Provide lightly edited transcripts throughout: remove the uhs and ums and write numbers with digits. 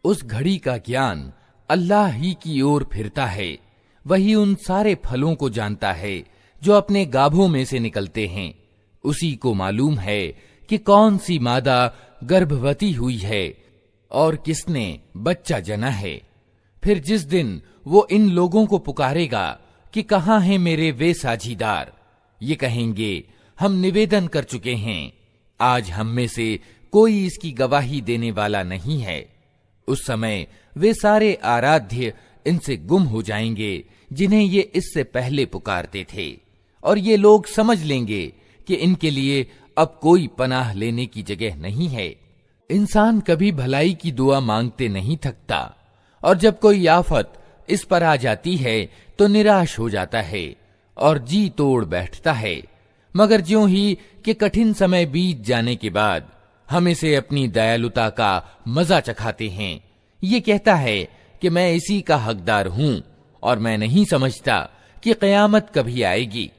उस घड़ी का ज्ञान अल्लाह ही की ओर फिरता है। वही उन सारे फलों को जानता है जो अपने गाभों में से निकलते हैं। उसी को मालूम है कि कौन सी मादा गर्भवती हुई है और किसने बच्चा जना है। फिर जिस दिन वो इन लोगों को पुकारेगा कि कहाँ हैं मेरे वे साझीदार, ये कहेंगे हम निवेदन कर चुके हैं, आज हम में से कोई इसकी गवाही देने वाला नहीं है। उस समय वे सारे आराध्य इनसे गुम हो जाएंगे जिन्हें ये इससे पहले पुकारते थे, और ये लोग समझ लेंगे कि इनके लिए अब कोई पनाह लेने की जगह नहीं है। इंसान कभी भलाई की दुआ मांगते नहीं थकता, और जब कोई आफत इस पर आ जाती है तो निराश हो जाता है और जी तोड़ बैठता है। मगर ज्यों ही कि कठिन समय बीत जाने के बाद हम इसे अपनी दयालुता का मजा चखाते हैं, ये कहता है कि मैं इसी का हकदार हूं और मैं नहीं समझता कि कयामत कभी आएगी।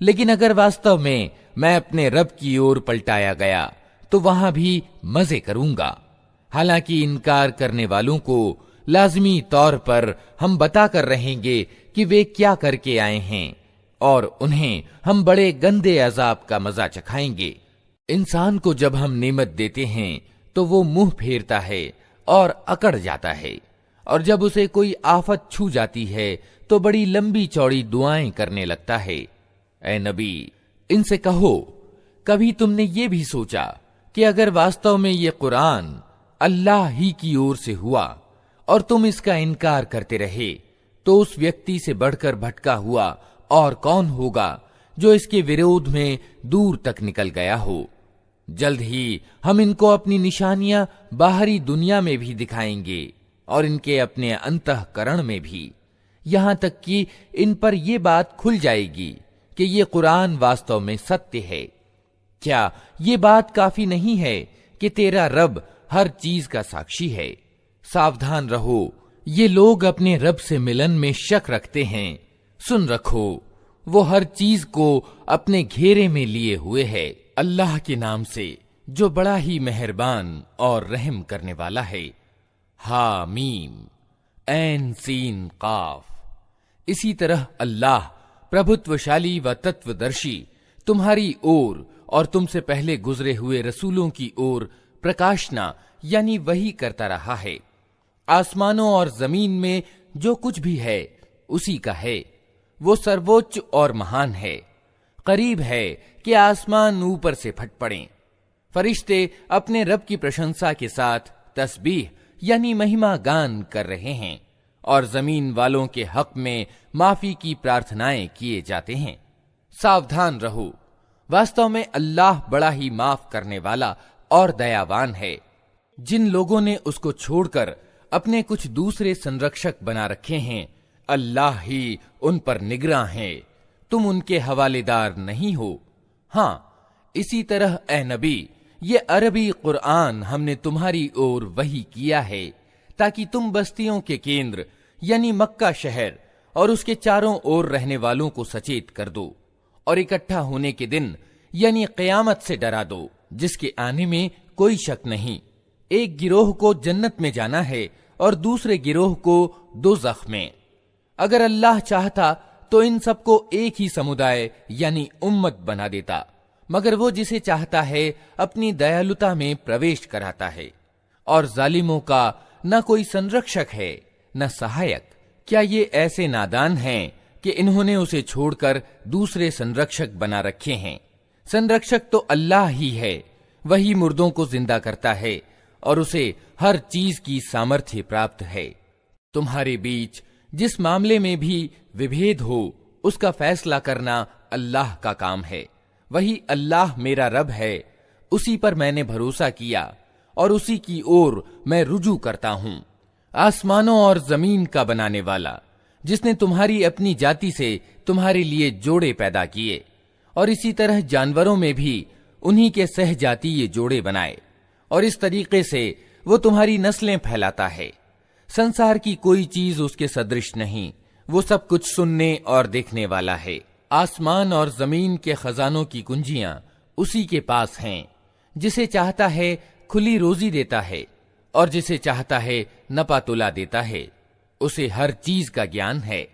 लेकिन अगर वास्तव में मैं अपने रब की ओर पलटाया गया तो वहां भी मजे करूंगा। हालांकि इनकार करने वालों को लाजमी तौर पर हम बता कर रहेंगे कि वे क्या करके आए हैं, और उन्हें हम बड़े गंदे अजाब का मजा चखाएंगे। इंसान को जब हम नेमत देते हैं तो वो मुंह फेरता है और अकड़ जाता है, और जब उसे कोई आफत छू जाती है तो बड़ी लंबी चौड़ी दुआएं करने लगता है। ऐ नबी, इनसे कहो, कभी तुमने ये भी सोचा कि अगर वास्तव में ये कुरान अल्लाह ही की ओर से हुआ और तुम इसका इनकार करते रहे, तो उस व्यक्ति से बढ़कर भटका हुआ और कौन होगा जो इसके विरोध में दूर तक निकल गया हो। जल्द ही हम इनको अपनी निशानियां बाहरी दुनिया में भी दिखाएंगे और इनके अपने अंतःकरण में भी, यहां तक कि इन पर यह बात खुल जाएगी कि ये कुरान वास्तव में सत्य है। क्या ये बात काफी नहीं है कि तेरा रब हर चीज का साक्षी है? सावधान रहो, ये लोग अपने रब से मिलन में शक रखते हैं। सुन रखो, वो हर चीज को अपने घेरे में लिए हुए है। अल्लाह के नाम से जो बड़ा ही मेहरबान और रहम करने वाला है। हा मीम ऐन सीन काफ। इसी तरह अल्लाह प्रभुत्वशाली व तत्वदर्शी तुम्हारी ओर और तुमसे पहले गुजरे हुए रसूलों की ओर प्रकाशना यानी वही करता रहा है। आसमानों और जमीन में जो कुछ भी है उसी का है। वो सर्वोच्च और महान है। करीब है कि आसमान ऊपर से फट पड़ें। फरिश्ते अपने रब की प्रशंसा के साथ तस्बीह यानी महिमा गान कर रहे हैं, और जमीन वालों के हक में माफी की प्रार्थनाएं किए जाते हैं। सावधान रहो, वास्तव में अल्लाह बड़ा ही माफ करने वाला और दयावान है। जिन लोगों ने उसको छोड़कर अपने कुछ दूसरे संरक्षक बना रखे हैं, अल्लाह ही उन पर निगरां है, तुम उनके हवालेदार नहीं हो। हां, इसी तरह ए नबी, ये अरबी कुरान हमने तुम्हारी ओर वही किया है ताकि तुम बस्तियों के केंद्र यानी मक्का शहर और उसके चारों ओर रहने वालों को सचेत कर दो, और इकट्ठा होने के दिन यानी क़यामत से डरा दो, जिसके आने में कोई शक नहीं। एक गिरोह को जन्नत में जाना है और दूसरे गिरोह को दोज़ख में। अगर अल्लाह चाहता तो इन सबको एक ही समुदाय यानी उम्मत बना देता, मगर वो जिसे चाहता है अपनी दयालुता में प्रवेश कराता है, और जालिमों का न कोई संरक्षक है न सहायक। क्या ये ऐसे नादान हैं कि इन्होंने उसे छोड़कर दूसरे संरक्षक बना रखे हैं? संरक्षक तो अल्लाह ही है, वही मुर्दों को जिंदा करता है और उसे हर चीज की सामर्थ्य प्राप्त है। तुम्हारे बीच जिस मामले में भी विभेद हो उसका फैसला करना अल्लाह का काम है। वही अल्लाह मेरा रब है, उसी पर मैंने भरोसा किया और उसी की ओर मैं रुजू करता हूं। आसमानों और जमीन का बनाने वाला, जिसने तुम्हारी अपनी जाति से तुम्हारे लिए जोड़े पैदा किए, और इसी तरह जानवरों में भी उन्हीं के सहजातीय जोड़े बनाए, और इस तरीके से वो तुम्हारी नस्लें फैलाता है। संसार की कोई चीज उसके सदृश नहीं, वो सब कुछ सुनने और देखने वाला है। आसमान और जमीन के खजानों की कुंजियां उसी के पास हैं। जिसे चाहता है खुली रोजी देता है और जिसे चाहता है नपा तुला देता है। उसे हर चीज का ज्ञान है।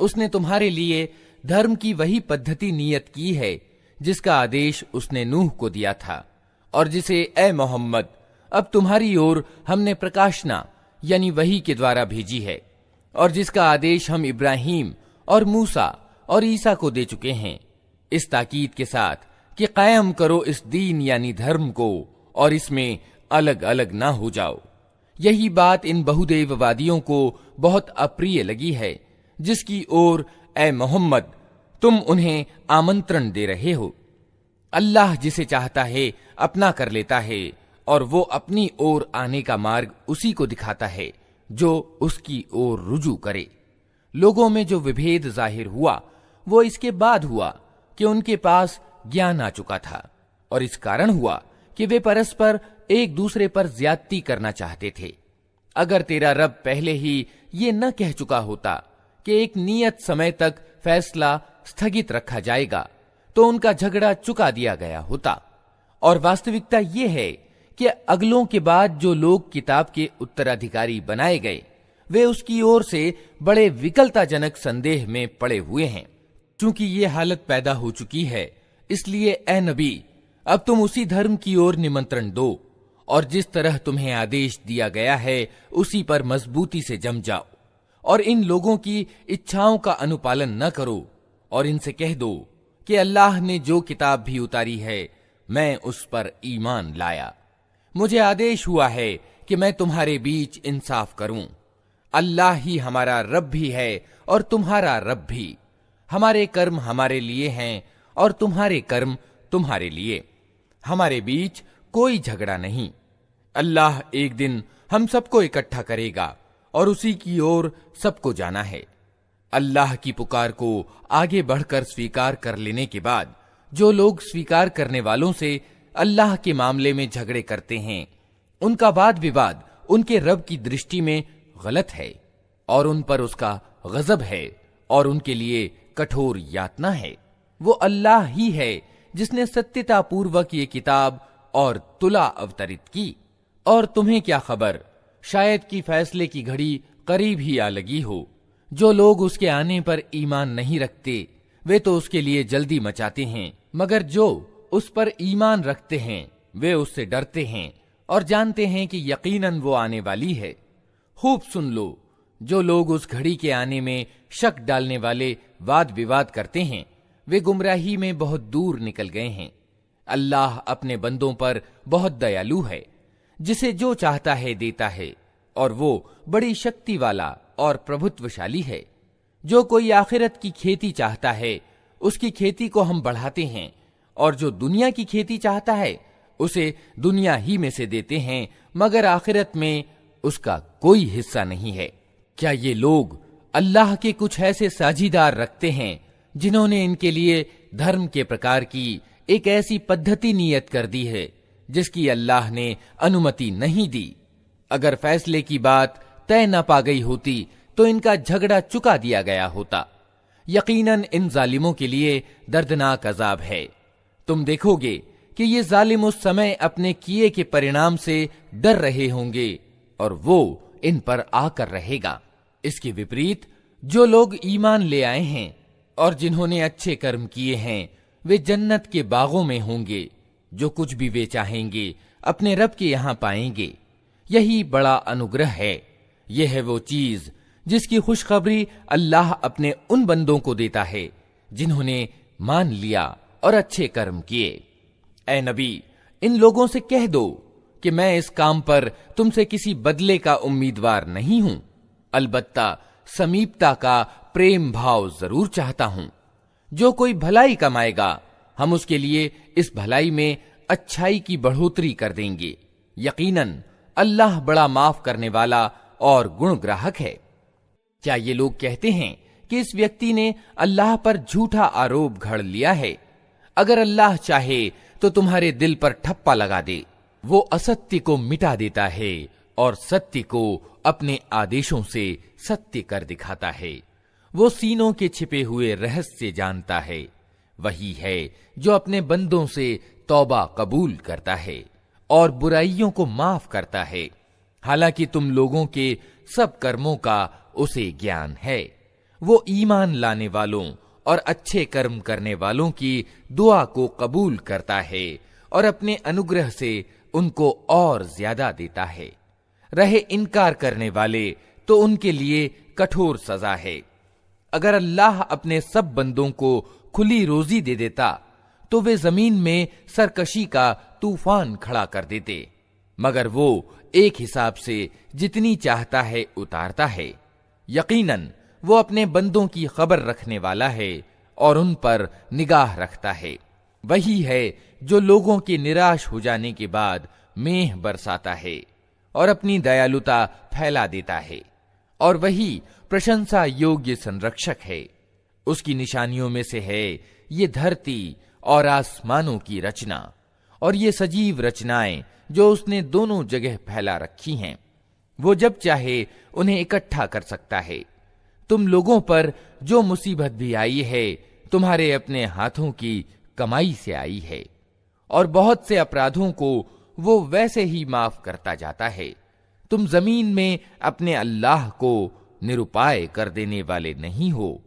उसने तुम्हारे लिए धर्म की वही पद्धति नियत की है जिसका आदेश उसने नूह को दिया था, और जिसे ए मोहम्मद अब तुम्हारी ओर हमने प्रकाशना यानी वही के द्वारा भेजी है, और जिसका आदेश हम इब्राहिम और मूसा और ईसा को दे चुके हैं, इस ताकीद के साथ कि कायम करो इस दीन यानी धर्म को और इसमें अलग अलग ना हो जाओ। यही बात इन बहुदेववादियों को बहुत अप्रिय लगी है, जिसकी ओर ए मोहम्मद तुम उन्हें आमंत्रण दे रहे हो। अल्लाह जिसे चाहता है अपना कर लेता है, और वो अपनी ओर आने का मार्ग उसी को दिखाता है जो उसकी ओर रुजू करे। लोगों में जो विभेद जाहिर हुआ वो इसके बाद हुआ कि उनके पास ज्ञान आ चुका था, और इस कारण हुआ कि वे परस्पर एक दूसरे पर ज्यादती करना चाहते थे। अगर तेरा रब पहले ही ये न कह चुका होता कि एक नियत समय तक फैसला स्थगित रखा जाएगा, तो उनका झगड़ा चुका दिया गया होता। और वास्तविकता ये है कि अगलों के बाद जो लोग किताब के उत्तराधिकारी बनाए गए, वे उसकी ओर से बड़े विकलताजनक संदेह में पड़े हुए हैं। चूंकि ये हालत पैदा हो चुकी है, इसलिए ए नबी अब तुम उसी धर्म की ओर निमंत्रण दो, और जिस तरह तुम्हें आदेश दिया गया है उसी पर मजबूती से जम जाओ, और इन लोगों की इच्छाओं का अनुपालन न करो, और इनसे कह दो कि अल्लाह ने जो किताब भी उतारी है मैं उस पर ईमान लाया। मुझे आदेश हुआ है कि मैं तुम्हारे बीच इंसाफ करूं। अल्लाह ही हमारा रब भी है और तुम्हारा रब भी। हमारे कर्म हमारे लिए हैं और तुम्हारे कर्म तुम्हारे लिए। हमारे बीच कोई झगड़ा नहीं। अल्लाह एक दिन हम सबको इकट्ठा करेगा और उसी की ओर सबको जाना है। अल्लाह की पुकार को आगे बढ़कर स्वीकार कर लेने के बाद जो लोग स्वीकार करने वालों से अल्लाह के मामले में झगड़े करते हैं, उनका वाद विवाद उनके रब की दृष्टि में गलत है, और उन पर उसका गजब है, और उनके लिए कठोर यातना है। वो अल्लाह ही है जिसने सत्यता पूर्वक ये किताब और तुला अवतरित की। और तुम्हें क्या खबर, शायद कि फैसले की घड़ी करीब ही आ लगी हो। जो लोग उसके आने पर ईमान नहीं रखते वे तो उसके लिए जल्दी मचाते हैं, मगर जो उस पर ईमान रखते हैं वे उससे डरते हैं और जानते हैं कि यकीनन वो आने वाली है। खूब सुन लो, जो लोग उस घड़ी के आने में शक डालने वाले वाद विवाद करते हैं वे गुमराही में बहुत दूर निकल गए हैं। अल्लाह अपने बंदों पर बहुत दयालु है, जिसे जो चाहता है देता है, और वो बड़ी शक्ति वाला और प्रभुत्वशाली है। जो कोई आखिरत की खेती चाहता है उसकी खेती को हम बढ़ाते हैं, और जो दुनिया की खेती चाहता है उसे दुनिया ही में से देते हैं, मगर आखिरत में उसका कोई हिस्सा नहीं है। क्या ये लोग अल्लाह के कुछ ऐसे साझीदार रखते हैं जिन्होंने इनके लिए धर्म के प्रकार की एक ऐसी पद्धति नियत कर दी है जिसकी अल्लाह ने अनुमति नहीं दी? अगर फैसले की बात तय न पा गई होती तो इनका झगड़ा चुका दिया गया होता। यकीनन इन जालिमों के लिए दर्दनाक अजाब है। तुम देखोगे कि ये जालिम उस समय अपने किए के परिणाम से डर रहे होंगे और वो इन पर आकर रहेगा। इसके विपरीत जो लोग ईमान ले आए हैं और जिन्होंने अच्छे कर्म किए हैं वे जन्नत के बागों में होंगे। जो कुछ भी वे चाहेंगे अपने रब के यहां पाएंगे। यही बड़ा अनुग्रह है। यह है वो चीज जिसकी खुशखबरी अल्लाह अपने उन बंदों को देता है जिन्होंने मान लिया और अच्छे कर्म किए। ए नबी, इन लोगों से कह दो कि मैं इस काम पर तुमसे किसी बदले का उम्मीदवार नहीं हूं, अलबत्ता समीपता का प्रेम भाव जरूर चाहता हूं। जो कोई भलाई कमाएगा हम उसके लिए इस भलाई में अच्छाई की बढ़ोतरी कर देंगे। यकीनन अल्लाह बड़ा माफ करने वाला और गुणग्राहक है। क्या ये लोग कहते हैं कि इस व्यक्ति ने अल्लाह पर झूठा आरोप घड़ लिया है? अगर अल्लाह चाहे तो तुम्हारे दिल पर ठप्पा लगा दे। वो असत्य को मिटा देता है और सत्य को अपने आदेशों से सत्य कर दिखाता है। वो सीनों के छिपे हुए रहस्य जानता है। वही है जो अपने बंदों से तौबा कबूल करता है और बुराइयों को माफ करता है। हालांकि तुम लोगों के सब कर्मों का उसे ज्ञान है। वो ईमान लाने वालों और अच्छे कर्म करने वालों की दुआ को कबूल करता है और अपने अनुग्रह से उनको और ज्यादा देता है। रहे इनकार करने वाले तो उनके लिए कठोर सजा है। अगर अल्लाह अपने सब बंदों को खुली रोजी दे देता तो वे जमीन में सरकशी का तूफान खड़ा कर देते, मगर वो एक हिसाब से जितनी चाहता है उतारता है। यकीनन वो अपने बंदों की खबर रखने वाला है और उन पर निगाह रखता है। वही है जो लोगों के निराश हो जाने के बाद मेह बरसाता है और अपनी दयालुता फैला देता है, और वही प्रशंसा योग्य संरक्षक है। उसकी निशानियों में से है ये धरती और आसमानों की रचना और ये सजीव रचनाएं जो उसने दोनों जगह फैला रखी हैं। वो जब चाहे उन्हें इकट्ठा कर सकता है। तुम लोगों पर जो मुसीबत भी आई है तुम्हारे अपने हाथों की कमाई से आई है, और बहुत से अपराधों को वो वैसे ही माफ करता जाता है। तुम जमीन में अपने अल्लाह को निरुपाय कर देने वाले नहीं हो,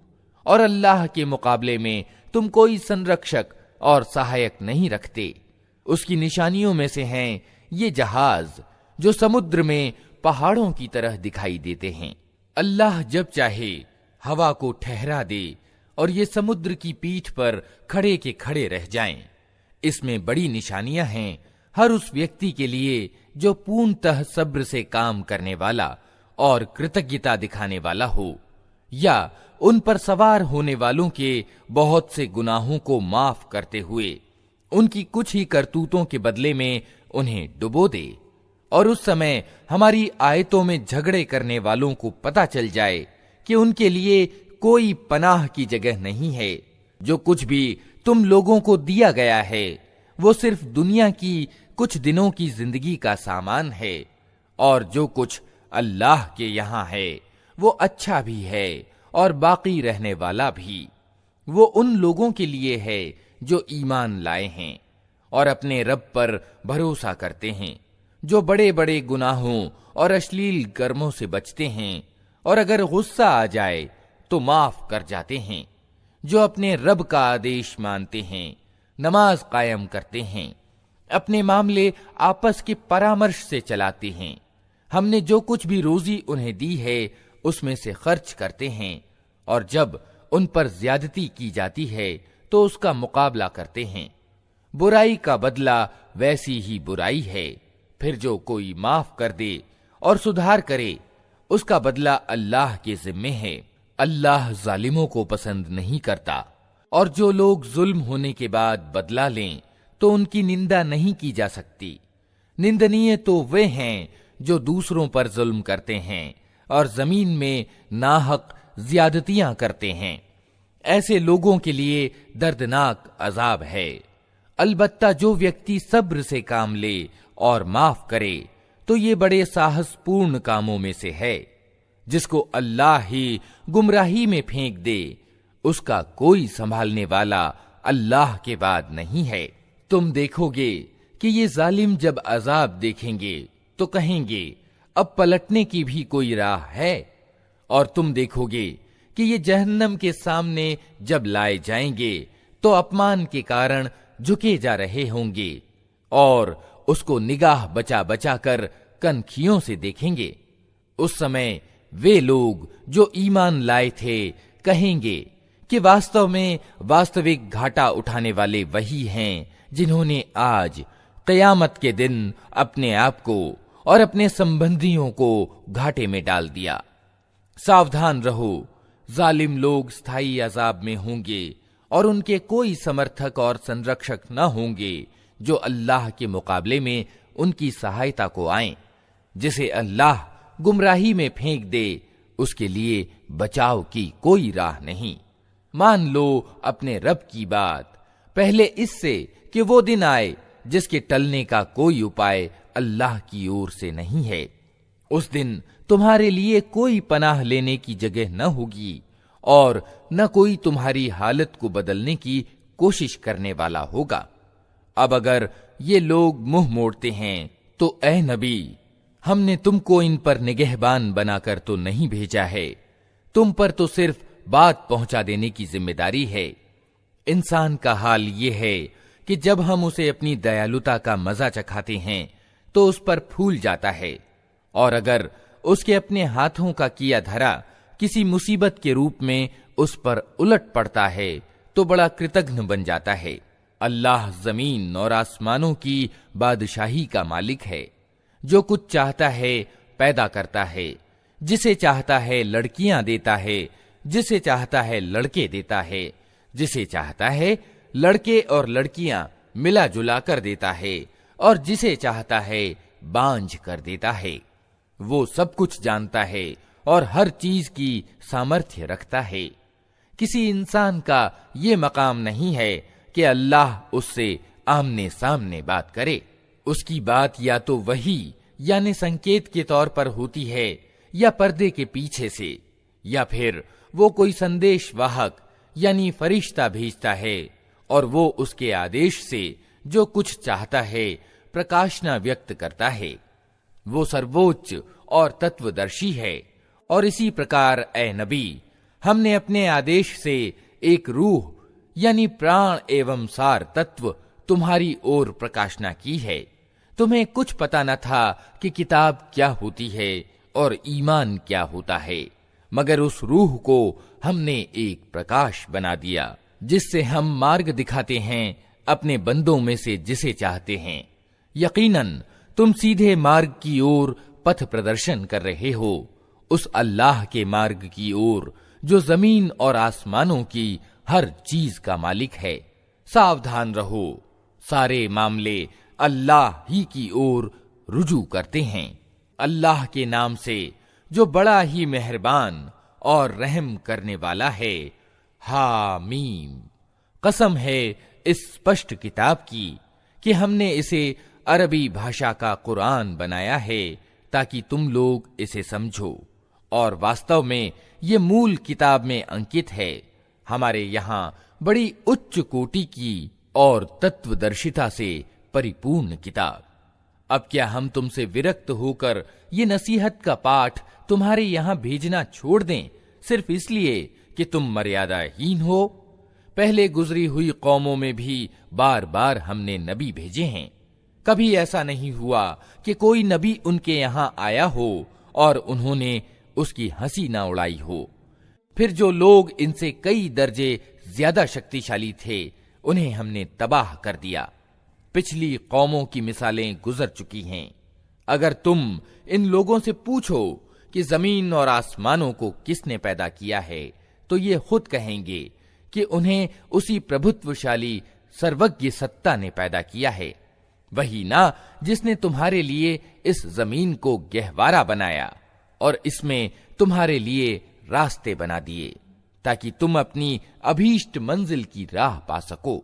और अल्लाह के मुकाबले में तुम कोई संरक्षक और सहायक नहीं रखते। उसकी निशानियों में से हैं ये जहाज जो समुद्र में पहाड़ों की तरह दिखाई देते हैं। अल्लाह जब चाहे हवा को ठहरा दे और ये समुद्र की पीठ पर खड़े के खड़े रह जाएं। इसमें बड़ी निशानियां हैं हर उस व्यक्ति के लिए जो पूर्णतः सब्र से काम करने वाला और कृतज्ञता दिखाने वाला हो, या उन पर सवार होने वालों के बहुत से गुनाहों को माफ करते हुए उनकी कुछ ही करतूतों के बदले में उन्हें डुबो दे। और उस समय हमारी आयतों में झगड़े करने वालों को पता चल जाए कि उनके लिए कोई पनाह की जगह नहीं है। जो कुछ भी तुम लोगों को दिया गया है वो सिर्फ दुनिया की कुछ दिनों की जिंदगी का सामान है, और जो कुछ अल्लाह के यहाँ है वो अच्छा भी है और बाकी रहने वाला भी। वो उन लोगों के लिए है जो ईमान लाए हैं और अपने रब पर भरोसा करते हैं, जो बड़े बड़े गुनाहों और अश्लील कर्मों से बचते हैं, और अगर गुस्सा आ जाए तो माफ कर जाते हैं, जो अपने रब का आदेश मानते हैं, नमाज कायम करते हैं, अपने मामले आपस के परामर्श से चलाते हैं। हमने जो कुछ भी रोजी उन्हें दी है उसमें से खर्च करते हैं, और जब उन पर ज्यादती की जाती है तो उसका मुकाबला करते हैं। बुराई का बदला वैसी ही बुराई है, फिर जो कोई माफ कर दे और सुधार करे उसका बदला अल्लाह के जिम्मे है। अल्लाह जालिमों को पसंद नहीं करता, और जो लोग जुल्म होने के बाद बदला लें तो उनकी निंदा नहीं की जा सकती। निंदनीय तो वे हैं जो दूसरों पर जुल्म करते हैं और जमीन में नाहक ज्यादतियां करते हैं। ऐसे लोगों के लिए दर्दनाक अजाब है। अलबत्ता जो व्यक्ति सब्र से काम ले और माफ करे तो ये बड़े साहसपूर्ण कामों में से है। जिसको अल्लाह ही गुमराही में फेंक दे उसका कोई संभालने वाला अल्लाह के बाद नहीं है। तुम देखोगे कि ये जालिम जब अजाब देखेंगे तो कहेंगे अब पलटने की भी कोई राह है, और तुम देखोगे कि ये जहन्नम के सामने जब लाए जाएंगे तो अपमान के कारण झुके जा रहे होंगे और उसको निगाह बचा बचा कर कनखियों से देखेंगे। उस समय वे लोग जो ईमान लाए थे कहेंगे कि वास्तव में वास्तविक घाटा उठाने वाले वही हैं जिन्होंने आज क़यामत के दिन अपने आप को और अपने संबंधियों को घाटे में डाल दिया। सावधान रहो, जालिम लोग स्थायी अजाब में होंगे और उनके कोई समर्थक और संरक्षक न होंगे जो अल्लाह के मुकाबले में उनकी सहायता को आए। जिसे अल्लाह गुमराही में फेंक दे उसके लिए बचाव की कोई राह नहीं। मान लो अपने रब की बात पहले इससे कि वो दिन आए जिसके टलने का कोई उपाय अल्लाह की ओर से नहीं है। उस दिन तुम्हारे लिए कोई पनाह लेने की जगह न होगी और न कोई तुम्हारी हालत को बदलने की कोशिश करने वाला होगा। अब अगर ये लोग मुंह मोड़ते हैं तो ए नबी, हमने तुमको इन पर निगहबान बनाकर तो नहीं भेजा है, तुम पर तो सिर्फ बात पहुंचा देने की जिम्मेदारी है। इंसान का हाल ये है कि जब हम उसे अपनी दयालुता का मजा चखाते हैं तो उस पर फूल जाता है, और अगर उसके अपने हाथों का किया धरा किसी मुसीबत के रूप में उस पर उलट पड़ता है तो बड़ा कृतघ्न बन जाता है। अल्लाह जमीन और आसमानों की बादशाही का मालिक है, जो कुछ चाहता है पैदा करता है, जिसे चाहता है लड़कियां देता है, जिसे चाहता है लड़के देता है, जिसे चाहता है लड़के और लड़कियां मिला जुला कर देता है, और जिसे चाहता है बांझ कर देता है। वो सब कुछ जानता है और हर चीज की सामर्थ्य रखता है। किसी इंसान का ये मकाम नहीं है कि अल्लाह उससे आमने सामने बात करे। उसकी बात या तो वही यानी संकेत के तौर पर होती है या पर्दे के पीछे से, या फिर वो कोई संदेश वाहक यानी फरिश्ता भेजता है और वो उसके आदेश से जो कुछ चाहता है प्रकाशना व्यक्त करता है। वो सर्वोच्च और तत्वदर्शी है। और इसी प्रकार ए नबी, हमने अपने आदेश से एक रूह यानी प्राण एवं सार तत्व तुम्हारी ओर प्रकाशना की है। तुम्हें कुछ पता न था कि किताब क्या होती है और ईमान क्या होता है, मगर उस रूह को हमने एक प्रकाश बना दिया, जिससे हम मार्ग दिखाते हैं अपने बंदों में से जिसे चाहते हैं। यकीनन तुम सीधे मार्ग की ओर पथ प्रदर्शन कर रहे हो, उस अल्लाह के मार्ग की ओर जो जमीन और आसमानों की हर चीज का मालिक है। सावधान रहो, सारे मामले अल्लाह ही की ओर रुजू करते हैं। अल्लाह के नाम से जो बड़ा ही मेहरबान और रहम करने वाला है। हामीम। कसम है इस स्पष्ट किताब की कि हमने इसे अरबी भाषा का कुरान बनाया है ताकि तुम लोग इसे समझो, और वास्तव में ये मूल किताब में अंकित है, हमारे यहाँ बड़ी उच्च कोटि की और तत्वदर्शिता से परिपूर्ण किताब। अब क्या हम तुमसे विरक्त होकर ये नसीहत का पाठ तुम्हारे यहाँ भेजना छोड़ दें, सिर्फ इसलिए कि तुम मर्यादाहीन हो? पहले गुजरी हुई कौमों में भी बार बार हमने नबी भेजे हैं। कभी ऐसा नहीं हुआ कि कोई नबी उनके यहाँ आया हो और उन्होंने उसकी हंसी ना उड़ाई हो। फिर जो लोग इनसे कई दर्जे ज्यादा शक्तिशाली थे, उन्हें हमने तबाह कर दिया। पिछली कौमों की मिसालें गुजर चुकी हैं। अगर तुम इन लोगों से पूछो कि जमीन और आसमानों को किसने पैदा किया है, तो ये खुद कहेंगे कि उन्हें उसी प्रभुत्वशाली सर्वज्ञ सत्ता ने पैदा किया है, वही ना जिसने तुम्हारे लिए इस जमीन को गहवारा बनाया और इसमें तुम्हारे लिए रास्ते बना दिए ताकि तुम अपनी अभीष्ट मंजिल की राह पा सको,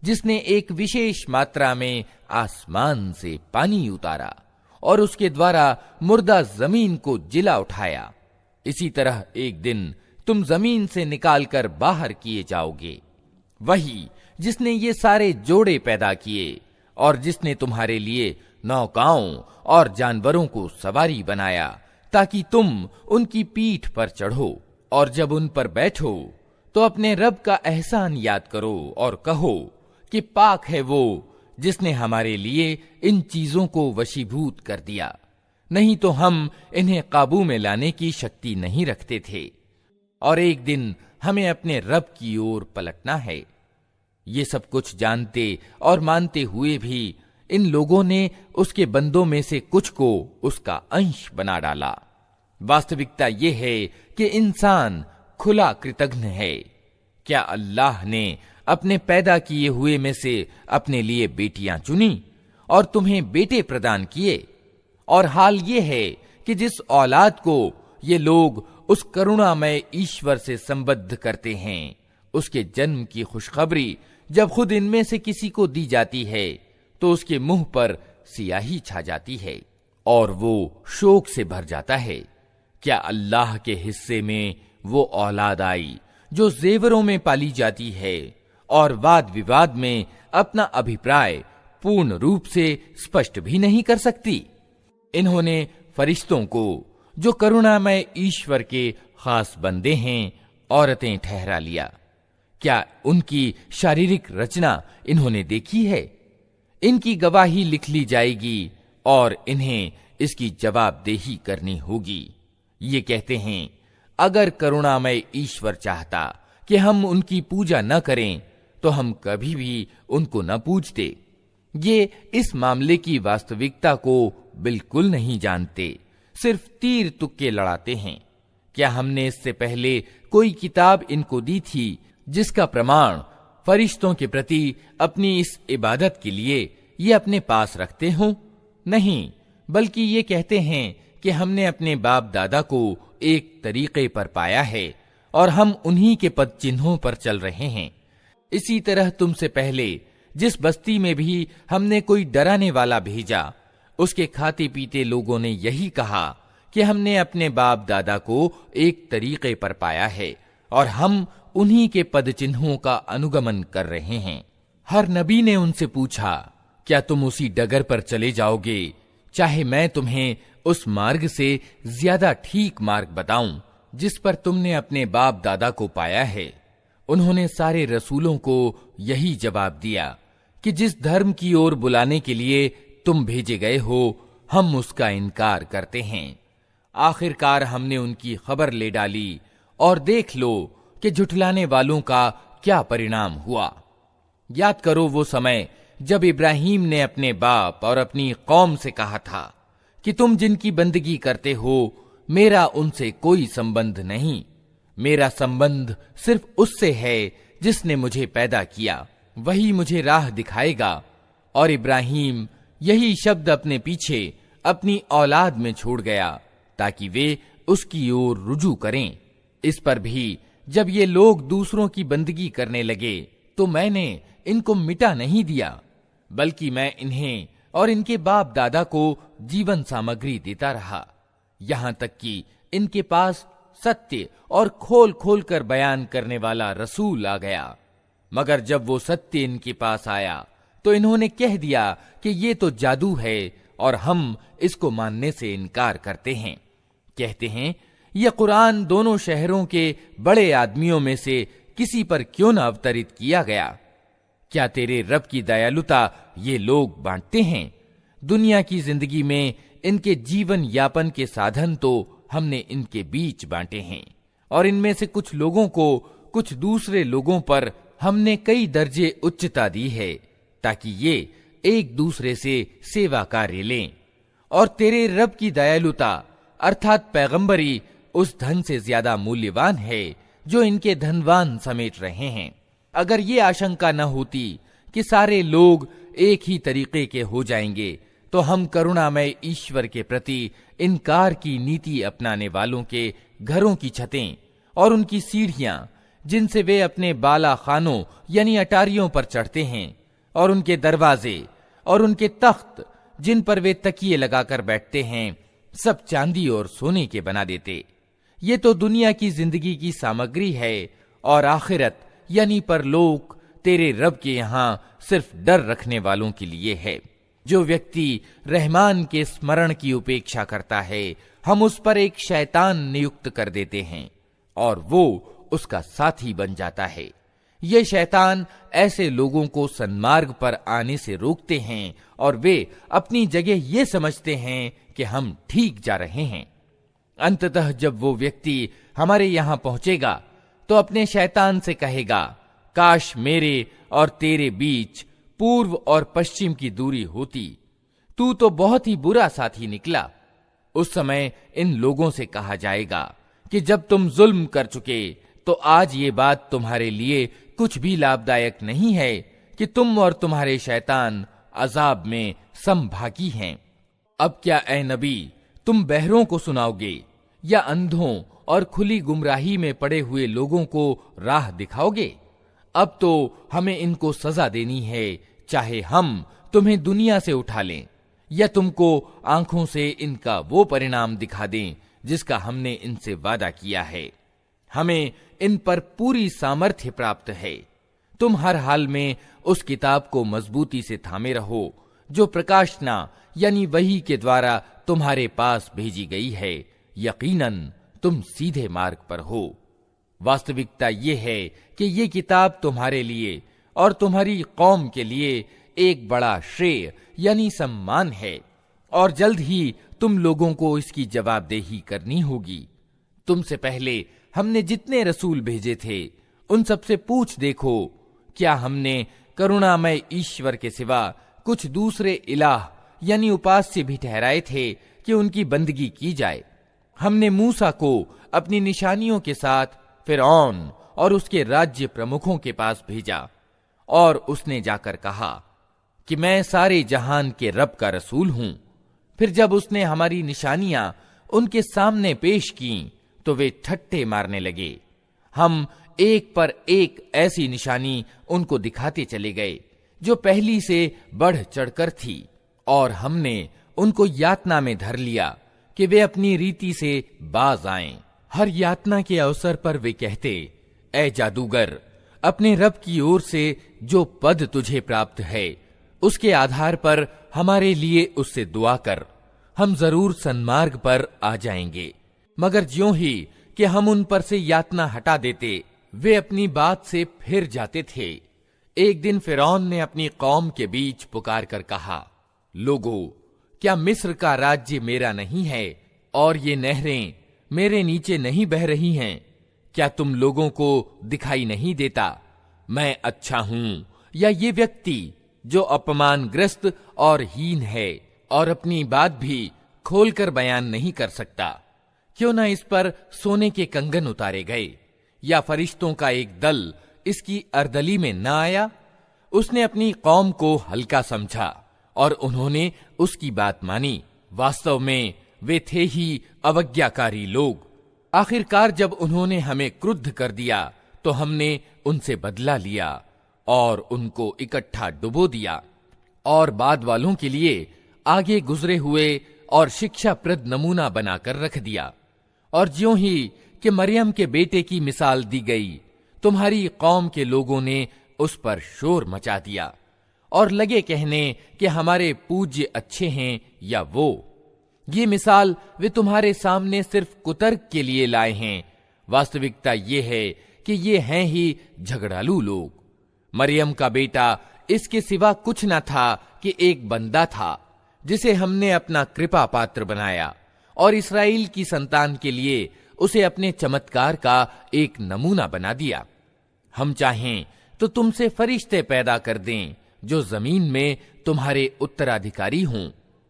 जिसने एक विशेष मात्रा में आसमान से पानी उतारा और उसके द्वारा मुर्दा जमीन को जिला उठाया। इसी तरह एक दिन तुम जमीन से निकालकर बाहर किए जाओगे। वही जिसने ये सारे जोड़े पैदा किए और जिसने तुम्हारे लिए नौकाओं और जानवरों को सवारी बनाया ताकि तुम उनकी पीठ पर चढ़ो, और जब उन पर बैठो तो अपने रब का एहसान याद करो और कहो कि पाक है वो जिसने हमारे लिए इन चीजों को वशीभूत कर दिया, नहीं तो हम इन्हें काबू में लाने की शक्ति नहीं रखते थे, और एक दिन हमें अपने रब की ओर पलटना है। ये सब कुछ जानते और मानते हुए भी इन लोगों ने उसके बंदों में से कुछ को उसका अंश बना डाला। वास्तविकता ये है कि इंसान खुला कृतघ्न है। क्या अल्लाह ने अपने पैदा किए हुए में से अपने लिए बेटियां चुनी और तुम्हें बेटे प्रदान किए? और हाल ये है कि जिस औलाद को ये लोग उस करुणामय ईश्वर से संबद्ध करते हैं, उसके जन्म की खुशखबरी जब खुद इनमें से किसी को दी जाती है तो उसके मुंह पर सियाही छा जाती है और वो शोक से भर जाता है। क्या अल्लाह के हिस्से में वो औलाद आई जो जेवरों में पाली जाती है और वाद विवाद में अपना अभिप्राय पूर्ण रूप से स्पष्ट भी नहीं कर सकती? इन्होंने फरिश्तों को, जो करुणामय ईश्वर के खास बंदे हैं, औरतें ठहरा लिया। क्या उनकी शारीरिक रचना इन्होंने देखी है? इनकी गवाही लिख ली जाएगी और इन्हें इसकी जवाबदेही करनी होगी। ये कहते हैं, अगर करुणामय ईश्वर चाहता कि हम उनकी पूजा न करें तो हम कभी भी उनको न पूजते। ये इस मामले की वास्तविकता को बिल्कुल नहीं जानते, सिर्फ तीर तुक्के लड़ाते हैं। क्या हमने इससे पहले कोई किताब इनको दी थी जिसका प्रमाण फरिश्तों के प्रति अपनी इस इबादत के लिए ये अपने पास रखते हों? नहीं, बल्कि ये कहते हैं कि हमने अपने बाप दादा को एक तरीके पर पाया है और हम उन्हीं के पद चिन्हों पर चल रहे हैं। इसी तरह तुमसे पहले जिस बस्ती में भी हमने कोई डराने वाला भेजा, उसके खाते पीते लोगों ने यही कहा कि हमने अपने बाप दादा को एक तरीके पर पाया है और हम उन्हीं के पद चिन्हों का अनुगमन कर रहे हैं। हर नबी ने उनसे पूछा, क्या तुम उसी डगर पर चले जाओगे, चाहे मैं तुम्हें उस मार्ग से ज्यादा ठीक मार्ग बताऊं जिस पर तुमने अपने बाप दादा को पाया है? उन्होंने सारे रसूलों को यही जवाब दिया कि जिस धर्म की ओर बुलाने के लिए तुम भेजे गए हो, हम उसका इनकार करते हैं। आखिरकार हमने उनकी खबर ले डाली और देख लो कि झुठलाने वालों का क्या परिणाम हुआ। याद करो वो समय जब इब्राहिम ने अपने बाप और अपनी कौम से कहा था कि तुम जिनकी बंदगी करते हो, मेरा उनसे कोई संबंध नहीं, मेरा संबंध सिर्फ उससे है जिसने मुझे पैदा किया, वही मुझे राह दिखाएगा। और इब्राहिम यही शब्द अपने पीछे अपनी औलाद में छोड़ गया ताकि वे उसकी ओर रुजू करें। इस पर भी जब ये लोग दूसरों की बंदगी करने लगे तो मैंने इनको मिटा नहीं दिया, बल्कि मैं इन्हें और इनके बाप दादा को जीवन सामग्री देता रहा, यहां तक कि इनके पास सत्य और खोल खोल कर बयान करने वाला रसूल आ गया। मगर जब वो सत्य इनके पास आया तो इन्होंने कह दिया कि ये तो जादू है और हम इसको मानने से इनकार करते हैं। कहते हैं, यह कुरान दोनों शहरों के बड़े आदमियों में से किसी पर क्यों न अवतरित किया गया? क्या तेरे रब की दयालुता ये लोग बांटते हैं? दुनिया की जिंदगी में इनके जीवन यापन के साधन तो हमने इनके बीच बांटे हैं और इनमें से कुछ लोगों को कुछ दूसरे लोगों पर हमने कई दर्जे उच्चता दी है ताकि ये एक दूसरे से सेवा कार्य लें। और तेरे रब की दयालुता अर्थात पैगंबरी उस धन से ज्यादा मूल्यवान है जो इनके धनवान समेट रहे हैं। अगर ये आशंका न होती कि सारे लोग एक ही तरीके के हो जाएंगे तो हम करुणामय ईश्वर के प्रति इनकार की नीति अपनाने वालों के घरों की छतें और उनकी सीढ़ियां, जिनसे वे अपने बाला खानों यानी अटारियों पर चढ़ते हैं, और उनके दरवाजे और उनके तख्त जिन पर वे तकिए लगाकर बैठते हैं, सब चांदी और सोने के बना देते। ये तो दुनिया की जिंदगी की सामग्री है और आखिरत यानी परलोक तेरे रब के यहां सिर्फ डर रखने वालों के लिए है। जो व्यक्ति रहमान के स्मरण की उपेक्षा करता है, हम उस पर एक शैतान नियुक्त कर देते हैं और वो उसका साथी बन जाता है। ये शैतान ऐसे लोगों को सन्मार्ग पर आने से रोकते हैं और वे अपनी जगह ये समझते हैं कि हम ठीक जा रहे हैं। अंततः जब वो व्यक्ति हमारे यहां पहुंचेगा तो अपने शैतान से कहेगा, काश मेरे और तेरे बीच पूर्व और पश्चिम की दूरी होती, तू तो बहुत ही बुरा साथी निकला। उस समय इन लोगों से कहा जाएगा कि जब तुम जुल्म कर चुके तो आज ये बात तुम्हारे लिए कुछ भी लाभदायक नहीं है कि तुम और तुम्हारे शैतान अजाब में समभागी हैं। अब क्या ए नबी, तुम बहरों को सुनाओगे या अंधों और खुली गुमराही में पड़े हुए लोगों को राह दिखाओगे? अब तो हमें इनको सजा देनी है, चाहे हम तुम्हें दुनिया से उठा लें या तुमको आंखों से इनका वो परिणाम दिखा दें जिसका हमने इनसे वादा किया है। हमें इन पर पूरी सामर्थ्य प्राप्त है। तुम हर हाल में उस किताब को मजबूती से थामे रहो जो प्रकाशना यानी वही के द्वारा तुम्हारे पास भेजी गई है, यकीनन तुम सीधे मार्ग पर हो। वास्तविकता ये है कि ये किताब तुम्हारे लिए और तुम्हारी कौम के लिए एक बड़ा श्रेय यानी सम्मान है, और जल्द ही तुम लोगों को इसकी जवाबदेही करनी होगी। तुमसे पहले हमने जितने रसूल भेजे थे उन सबसे पूछ देखो, क्या हमने करुणामय ईश्वर के सिवा कुछ दूसरे इलाह यानी उपास्य भी ठहराए थे कि उनकी बंदगी की जाए। हमने मूसा को अपनी निशानियों के साथ फिरौन और उसके राज्य प्रमुखों के पास भेजा, और उसने जाकर कहा कि मैं सारे जहान के रब का रसूल हूं। फिर जब उसने हमारी निशानियां उनके सामने पेश की तो वे ठट्ठे मारने लगे। हम एक पर एक ऐसी निशानी उनको दिखाते चले गए जो पहली से बढ़ चढ़कर थी, और हमने उनको यातना में धर लिया कि वे अपनी रीति से बाज आएं। हर यातना के अवसर पर वे कहते, ऐ जादूगर, अपने रब की ओर से जो पद तुझे प्राप्त है उसके आधार पर हमारे लिए उससे दुआ कर, हम जरूर सन्मार्ग पर आ जाएंगे। मगर ज्यों ही कि हम उन पर से यातना हटा देते, वे अपनी बात से फिर जाते थे। एक दिन फिरौन ने अपनी कौम के बीच पुकार कर कहा, लोगो, क्या मिस्र का राज्य मेरा नहीं है और ये नहरें मेरे नीचे नहीं बह रही हैं? क्या तुम लोगों को दिखाई नहीं देता मैं अच्छा हूं, या ये व्यक्ति जो अपमानग्रस्त और हीन है और अपनी बात भी खोलकर बयान नहीं कर सकता? क्यों न इस पर सोने के कंगन उतारे गए, या फरिश्तों का एक दल इसकी अर्दली में न आया? उसने अपनी कौम को हल्का समझा और उन्होंने उसकी बात मानी। वास्तव में वे थे ही अवज्ञाकारी लोग। आखिरकार जब उन्होंने हमें क्रुद्ध कर दिया तो हमने उनसे बदला लिया और उनको इकट्ठा डुबो दिया, और बाद वालों के लिए आगे गुजरे हुए और शिक्षाप्रद नमूना बनाकर रख दिया। और ज्यों ही कि मरियम के बेटे की मिसाल दी गई, तुम्हारी कौम के लोगों ने उस पर शोर मचा दिया और लगे कहने कि हमारे पूज्य अच्छे हैं या वो। ये मिसाल वे तुम्हारे सामने सिर्फ कुतर्क के लिए लाए हैं। वास्तविकता ये है कि ये हैं ही झगड़ालू लोग। मरियम का बेटा इसके सिवा कुछ न था कि एक बंदा था जिसे हमने अपना कृपा पात्र बनाया, और इस्राएल की संतान के लिए उसे अपने चमत्कार का एक नमूना बना दिया। हम चाहें तो तुमसे फरिश्ते पैदा कर दें जो जमीन में तुम्हारे उत्तराधिकारी हों,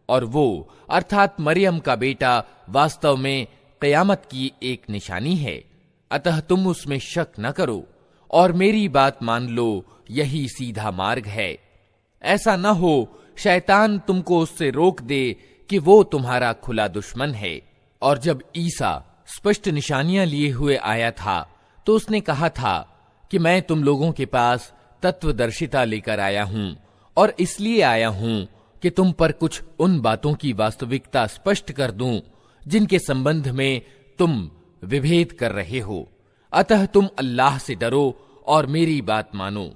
और वो अर्थात मरियम का बेटा वास्तव में कयामत की एक निशानी है। अतः तुम उसमें शक न करो और मेरी बात मान लो, यही सीधा मार्ग है। ऐसा न हो शैतान तुमको उससे रोक दे कि वो तुम्हारा खुला दुश्मन है। और जब ईसा स्पष्ट निशानियां लिए हुए आया था तो उसने कहा था कि मैं तुम लोगों के पास तत्वदर्शिता लेकर आया हूं, और इसलिए आया हूं कि तुम पर कुछ उन बातों की वास्तविकता स्पष्ट कर दूं जिनके संबंध में तुम विभेद कर रहे हो। अतः तुम अल्लाह से डरो और मेरी बात मानो।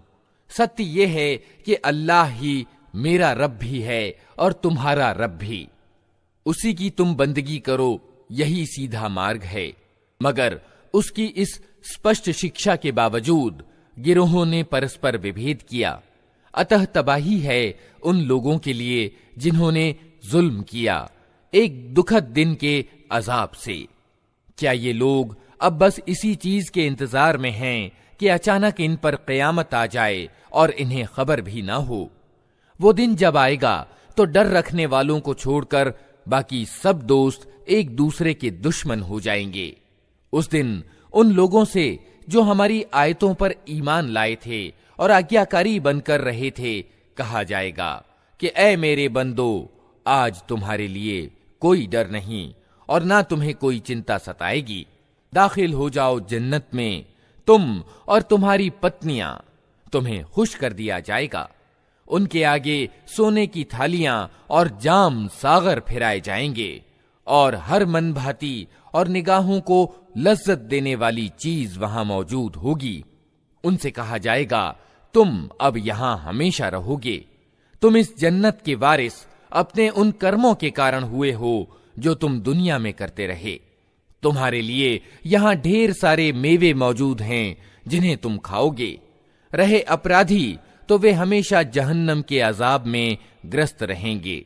सत्य यह है कि अल्लाह ही मेरा रब भी है और तुम्हारा रब भी। उसी की तुम बंदगी करो, यही सीधा मार्ग है। मगर उसकी इस स्पष्ट शिक्षा के बावजूद गिरोहों ने परस्पर विभेद किया। अतः तबाही है उन लोगों के लिए जिन्होंने जुल्म किया, एक दुखद दिन के अजाब से। क्या ये लोग अब बस इसी चीज के इंतजार में हैं कि अचानक इन पर कयामत आ जाए और इन्हें खबर भी ना हो? वो दिन जब आएगा तो डर रखने वालों को छोड़कर बाकी सब दोस्त एक दूसरे के दुश्मन हो जाएंगे। उस दिन उन लोगों से जो हमारी आयतों पर ईमान लाए थे और आज्ञाकारी बनकर रहे थे, कहा जाएगा कि ऐ मेरे बंदो, आज तुम्हारे लिए कोई डर नहीं और ना तुम्हें कोई चिंता सताएगी। दाखिल हो जाओ जन्नत में, तुम और तुम्हारी पत्नियां, तुम्हें खुश कर दिया जाएगा। उनके आगे सोने की थालियां और जाम सागर फिराए जाएंगे, और हर मन भाती और निगाहों को लज्जत देने वाली चीज वहां मौजूद होगी। उनसे कहा जाएगा, तुम अब यहां हमेशा रहोगे। तुम इस जन्नत के वारिस अपने उन कर्मों के कारण हुए हो जो तुम दुनिया में करते रहे। तुम्हारे लिए यहां ढेर सारे मेवे मौजूद हैं जिन्हें तुम खाओगे। रहे अपराधी तो वे हमेशा जहन्नम के अजाब में ग्रस्त रहेंगे,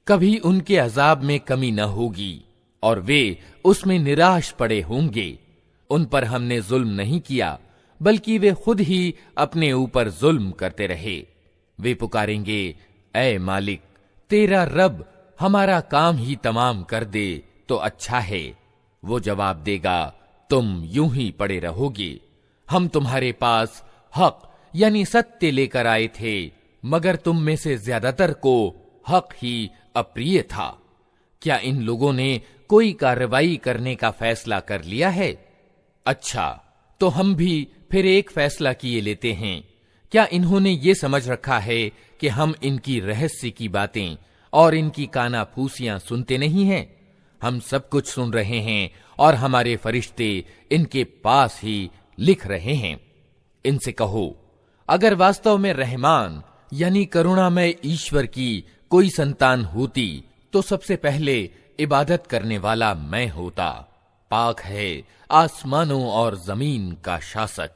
कभी उनके अजाब में कमी न होगी और वे उसमें निराश पड़े होंगे। उन पर हमने जुल्म नहीं किया, बल्कि वे खुद ही अपने ऊपर जुल्म करते रहे। वे पुकारेंगे, ऐ मालिक, तेरा रब हमारा काम ही तमाम कर दे तो अच्छा है। वो जवाब देगा, तुम यूं ही पड़े रहोगे। हम तुम्हारे पास हक यानी सत्य लेकर आए थे, मगर तुम में से ज्यादातर को हक ही अप्रिय था। क्या इन लोगों ने कोई कार्रवाई करने का फैसला कर लिया है? अच्छा, तो हम भी फिर एक फैसला किए लेते हैं। क्या इन्होंने ये समझ रखा है कि हम इनकी रहस्य की बातें और इनकी कानाफूसियां सुनते नहीं हैं? हम सब कुछ सुन रहे हैं और हमारे फरिश्ते इनके पास ही लिख रहे हैं। इनसे कहो, अगर वास्तव में रहमान यानी करुणामय ईश्वर की कोई संतान होती तो सबसे पहले इबादत करने वाला मैं होता। पाक है आसमानों और जमीन का शासक,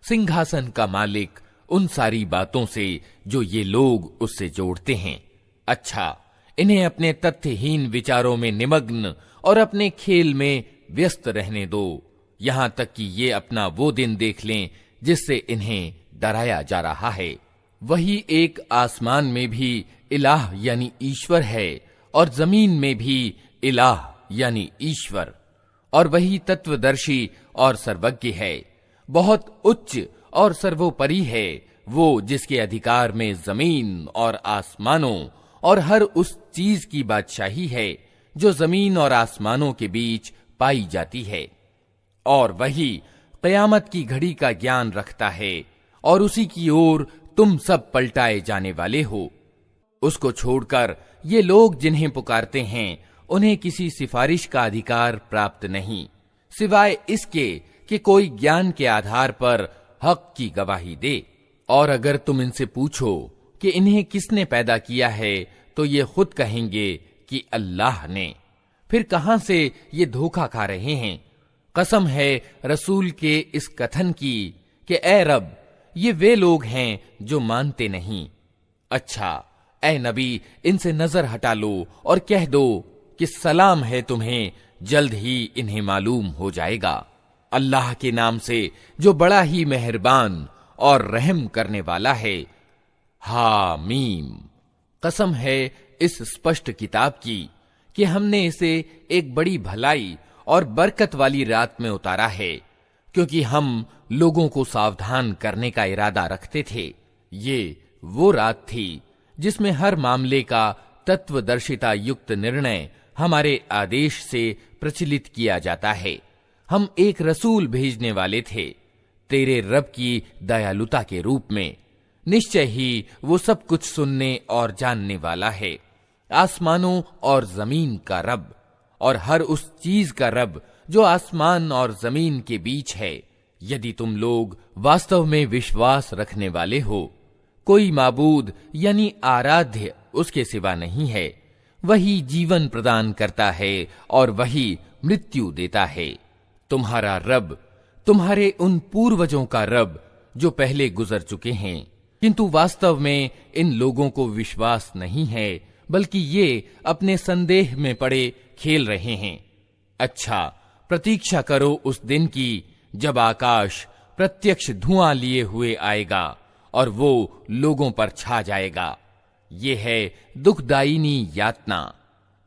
सिंहासन का मालिक, उन सारी बातों से जो ये लोग उससे जोड़ते हैं। अच्छा, इन्हें अपने तथ्यहीन विचारों में निमग्न और अपने खेल में व्यस्त रहने दो, यहां तक कि ये अपना वो दिन देख लें जिससे इन्हें डराया जा रहा है। वही एक आसमान में भी इलाह यानी ईश्वर है और जमीन में भी इलाह यानी ईश्वर, और वही तत्वदर्शी और सर्वज्ञ है। बहुत उच्च और सर्वोपरि है वो जिसके अधिकार में जमीन और आसमानों और हर उस चीज की बादशाही है जो जमीन और आसमानों के बीच पाई जाती है। और वही क़यामत की घड़ी का ज्ञान रखता है और उसी की ओर तुम सब पलटाए जाने वाले हो। उसको छोड़कर ये लोग जिन्हें पुकारते हैं उन्हें किसी सिफारिश का अधिकार प्राप्त नहीं, सिवाय इसके कि कोई ज्ञान के आधार पर हक की गवाही दे। और अगर तुम इनसे पूछो कि इन्हें किसने पैदा किया है तो ये खुद कहेंगे कि अल्लाह ने। फिर कहां से ये धोखा खा रहे हैं? कसम है रसूल के इस कथन की कि ए रब, ये वे लोग हैं जो मानते नहीं। अच्छा, ए नबी, इनसे नजर हटा लो और कह दो कि सलाम है तुम्हें, जल्द ही इन्हें मालूम हो जाएगा। अल्लाह के नाम से जो बड़ा ही मेहरबान और रहम करने वाला है। हामीम। कसम है इस स्पष्ट किताब की कि हमने इसे एक बड़ी भलाई और बरकत वाली रात में उतारा है, क्योंकि हम लोगों को सावधान करने का इरादा रखते थे। ये वो रात थी जिसमें हर मामले का तत्वदर्शिता युक्त निर्णय हमारे आदेश से प्रचलित किया जाता है। हम एक रसूल भेजने वाले थे तेरे रब की दयालुता के रूप में। निश्चय ही वो सब कुछ सुनने और जानने वाला है। आसमानों और जमीन का रब और हर उस चीज का रब जो आसमान और जमीन के बीच है। यदि तुम लोग वास्तव में विश्वास रखने वाले हो, कोई माबूद यानी आराध्य उसके सिवा नहीं है। वही जीवन प्रदान करता है और वही मृत्यु देता है। तुम्हारा रब तुम्हारे उन पूर्वजों का रब जो पहले गुजर चुके हैं, किंतु वास्तव में इन लोगों को विश्वास नहीं है, बल्कि ये अपने संदेह में पड़े खेल रहे हैं। अच्छा, प्रतीक्षा करो उस दिन की जब आकाश प्रत्यक्ष धुआं लिए हुए आएगा और वो लोगों पर छा जाएगा। ये है दुखदायिनी यातना।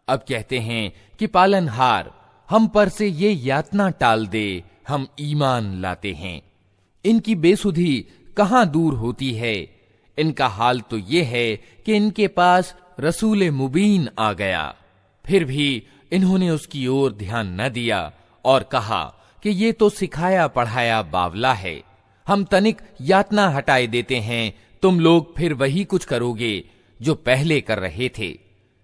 अब कहते हैं कि पालनहार हम पर से ये यातना टाल दे, हम ईमान लाते हैं। इनकी बेसुधी कहां दूर होती है। इनका हाल तो ये है कि इनके पास रसूल मुबीन आ गया, फिर भी इन्होंने उसकी ओर ध्यान न दिया और कहा कि ये तो सिखाया पढ़ाया बावला है। हम तनिक यातना हटाए देते हैं, तुम लोग फिर वही कुछ करोगे जो पहले कर रहे थे।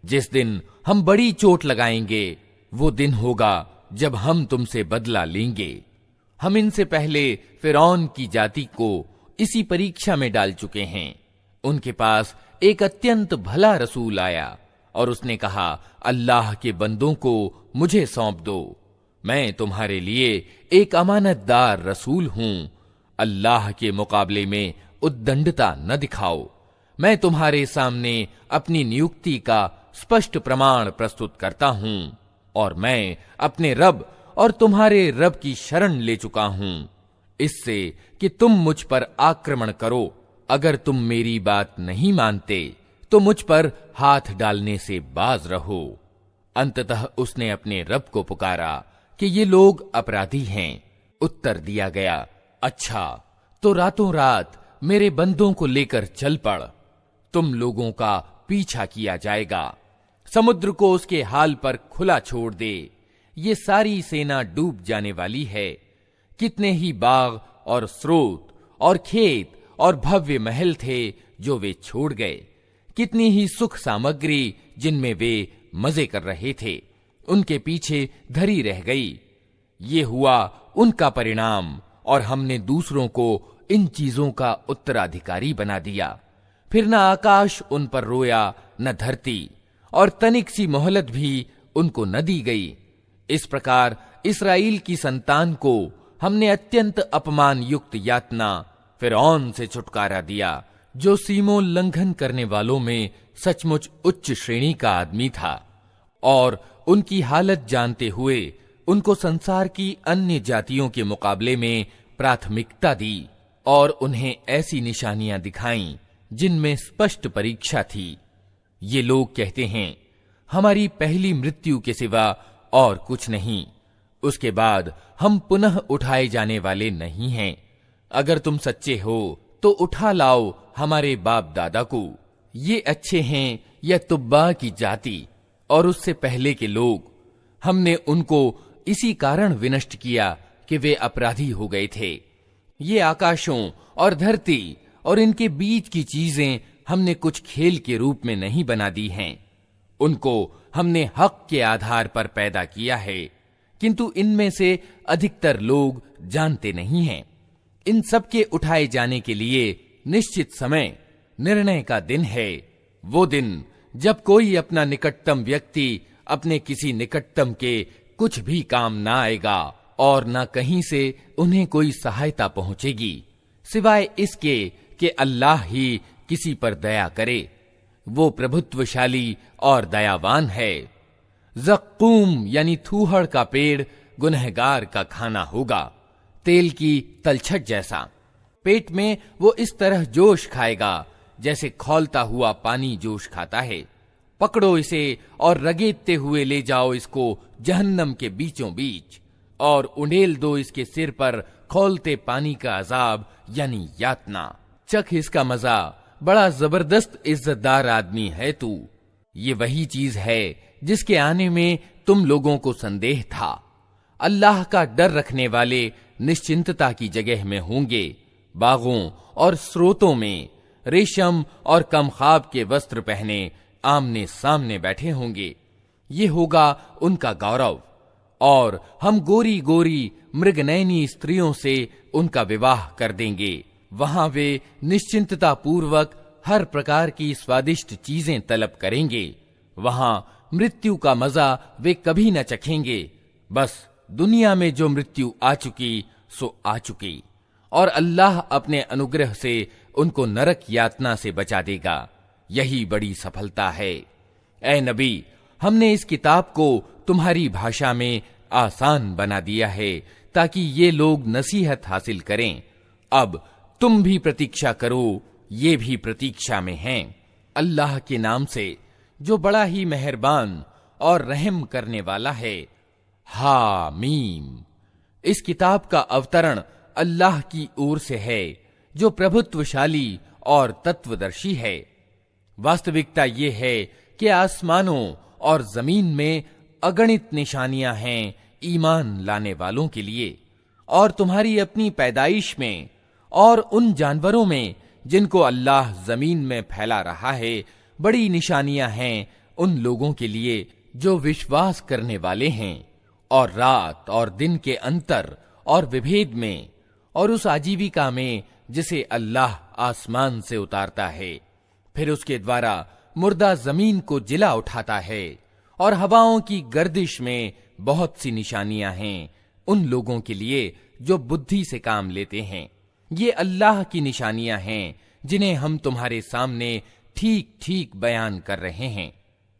जिस दिन हम बड़ी चोट लगाएंगे वो दिन होगा जब हम तुमसे बदला लेंगे। हम इनसे पहले फिरौन की जाति को इसी परीक्षा में डाल चुके हैं। उनके पास एक अत्यंत भला रसूल आया और उसने कहा, अल्लाह के बंदों को मुझे सौंप दो, मैं तुम्हारे लिए एक अमानतदार रसूल हूं। अल्लाह के मुकाबले में उद्दंडता न दिखाओ। मैं तुम्हारे सामने अपनी नियुक्ति का स्पष्ट प्रमाण प्रस्तुत करता हूं और मैं अपने रब और तुम्हारे रब की शरण ले चुका हूं, इससे कि तुम मुझ पर आक्रमण करो। अगर तुम मेरी बात नहीं मानते तो मुझ पर हाथ डालने से बाज रहो। अंततः उसने अपने रब को पुकारा कि ये लोग अपराधी हैं। उत्तर दिया गया, अच्छा तो रातों रात मेरे बंदों को लेकर चल पड़, तुम लोगों का पीछा किया जाएगा। समुद्र को उसके हाल पर खुला छोड़ दे, ये सारी सेना डूब जाने वाली है। कितने ही बाग और स्रोत और खेत और भव्य महल थे जो वे छोड़ गए, कितनी ही सुख सामग्री जिनमें वे मजे कर रहे थे उनके पीछे धरी रह गई। ये हुआ उनका परिणाम और हमने दूसरों को इन चीजों का उत्तराधिकारी बना दिया। फिर न आकाश उन पर रोया न धरती, और तनिक सी मोहलत भी उनको न दी गई। इस प्रकार इस्राएल की संतान को हमने अत्यंत अपमान युक्त यातना फिरौन से छुटकारा दिया, जो सीमोल्लंघन करने वालों में सचमुच उच्च श्रेणी का आदमी था, और उनकी हालत जानते हुए उनको संसार की अन्य जातियों के मुकाबले में प्राथमिकता दी और उन्हें ऐसी निशानियां दिखाईं जिनमें स्पष्ट परीक्षा थी। ये लोग कहते हैं, हमारी पहली मृत्यु के सिवा और कुछ नहीं, उसके बाद हम पुनः उठाए जाने वाले नहीं हैं। अगर तुम सच्चे हो तो उठा लाओ हमारे बाप दादा को। ये अच्छे हैं या तुब्बा की जाति और उससे पहले के लोग, हमने उनको इसी कारण विनष्ट किया कि वे अपराधी हो गए थे। ये आकाशों और धरती और इनके बीच की चीजें हमने कुछ खेल के रूप में नहीं बना दी हैं। उनको हमने हक के आधार पर पैदा किया है, किंतु इनमें से अधिकतर लोग जानते नहीं हैं। इन सब के उठाए जाने के लिए निश्चित समय, निर्णय का दिन है, वो दिन जब कोई अपना निकटतम व्यक्ति अपने किसी निकटतम के कुछ भी काम ना आएगा और न कहीं से उन्हें कोई सहायता पहुंचेगी, सिवाय इसके कि अल्लाह ही किसी पर दया करे। वो प्रभुत्वशाली और दयावान है। ज़क्कूम यानी थूहड़ का पेड़ गुनहगार का खाना होगा, तेल की तलछट जैसा। पेट में वो इस तरह जोश खाएगा जैसे खौलता हुआ पानी जोश खाता है। पकड़ो इसे और रगेदते हुए ले जाओ इसको जहन्नम के बीचों बीच, और उंडेल दो इसके सिर पर खौलते पानी का अजाब यानी यातना। चख इसका मजा, बड़ा जबरदस्त इज्जतदार आदमी है तू। ये वही चीज है जिसके आने में तुम लोगों को संदेह था। अल्लाह का डर रखने वाले निश्चिंतता की जगह में होंगे, बागों और स्रोतों में रेशम और कमखाब के वस्त्र पहने आमने सामने बैठे होंगे। ये होगा उनका गौरव, और हम गोरी गोरी मृगनयनी स्त्रियों से उनका विवाह कर देंगे। वहां वे निश्चिंतता पूर्वक हर प्रकार की स्वादिष्ट चीजें तलब करेंगे। वहां मृत्यु का मजा वे कभी न चखेंगे। बस दुनिया में जो मृत्यु आ चुकी सो आ चुकी, और अल्लाह अपने अनुग्रह से उनको नरक यातना से बचा देगा। यही बड़ी सफलता है। ऐ नबी, हमने इस किताब को तुम्हारी भाषा में आसान बना दिया है ताकि ये लोग नसीहत हासिल करें। अब तुम भी प्रतीक्षा करो, ये भी प्रतीक्षा में हैं। अल्लाह के नाम से जो बड़ा ही मेहरबान और रहम करने वाला है। हामीम। इस किताब का अवतरण अल्लाह की ओर से है, जो प्रभुत्वशाली और तत्वदर्शी है। वास्तविकता ये है कि आसमानों और जमीन में अगणित निशानियां हैं ईमान लाने वालों के लिए, और तुम्हारी अपनी पैदाइश में और उन जानवरों में जिनको अल्लाह जमीन में फैला रहा है बड़ी निशानियां हैं उन लोगों के लिए जो विश्वास करने वाले हैं। और रात और दिन के अंतर और विभेद में, और उस आजीविका में जिसे अल्लाह आसमान से उतारता है, फिर उसके द्वारा मुर्दा जमीन को जिला उठाता है। और हवाओं की गर्दिश में बहुत सी निशानियां हैं उन लोगों के लिए जो बुद्धि से काम लेते हैं। ये अल्लाह की निशानियां हैं जिन्हें हम तुम्हारे सामने ठीक ठीक बयान कर रहे हैं।